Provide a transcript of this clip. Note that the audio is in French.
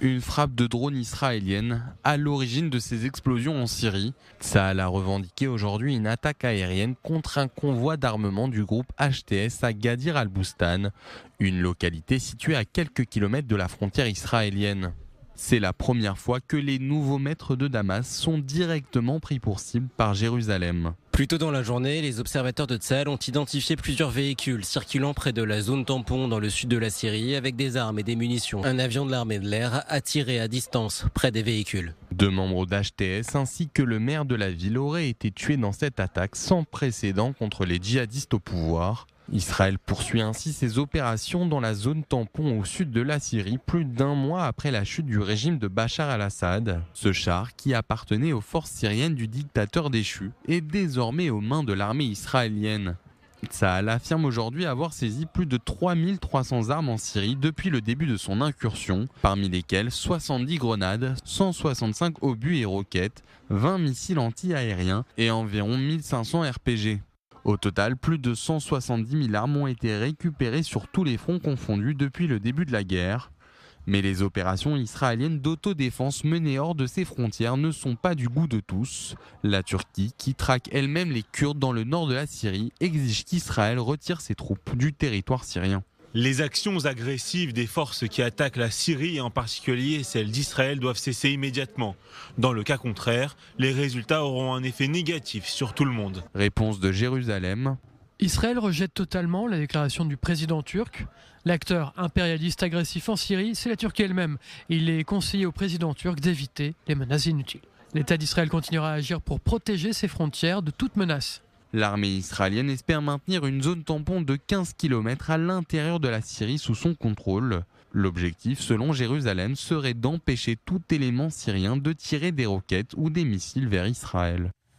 Une frappe de drone israélienne à l'origine de ces explosions en Syrie. Tsahal a revendiqué aujourd'hui une attaque aérienne contre un convoi d'armement du groupe HTS à Gadir al-Boustan, une localité située à quelques kilomètres de la frontière israélienne. C'est la première fois que les nouveaux maîtres de Damas sont directement pris pour cible par Jérusalem. Plus tôt dans la journée, les observateurs de Tsahal ont identifié plusieurs véhicules circulant près de la zone tampon dans le sud de la Syrie avec des armes et des munitions. Un avion de l'armée de l'air a tiré à distance près des véhicules. 2 membres d'HTS ainsi que le maire de la ville auraient été tués dans cette attaque sans précédent contre les djihadistes au pouvoir. Israël poursuit ainsi ses opérations dans la zone tampon au sud de la Syrie plus d'1 mois après la chute du régime de Bachar al-Assad. Ce char, qui appartenait aux forces syriennes du dictateur déchu, est désormais aux mains de l'armée israélienne. Tsahal affirme aujourd'hui avoir saisi plus de 3300 armes en Syrie depuis le début de son incursion, parmi lesquelles 70 grenades, 165 obus et roquettes, 20 missiles anti-aériens et environ 1500 RPG. Au total, plus de 170 000 armes ont été récupérées sur tous les fronts confondus depuis le début de la guerre. Mais les opérations israéliennes d'autodéfense menées hors de ses frontières ne sont pas du goût de tous. La Turquie, qui traque elle-même les Kurdes dans le nord de la Syrie, exige qu'Israël retire ses troupes du territoire syrien. Les actions agressives des forces qui attaquent la Syrie, et en particulier celles d'Israël, doivent cesser immédiatement. Dans le cas contraire, les résultats auront un effet négatif sur tout le monde. Réponse de Jérusalem. Israël rejette totalement la déclaration du président turc. L'acteur impérialiste agressif en Syrie, c'est la Turquie elle-même. Il est conseillé au président turc d'éviter les menaces inutiles. L'État d'Israël continuera à agir pour protéger ses frontières de toute menace. L'armée israélienne espère maintenir une zone tampon de 15 km à l'intérieur de la Syrie sous son contrôle. L'objectif, selon Jérusalem, serait d'empêcher tout élément syrien de tirer des roquettes ou des missiles vers Israël.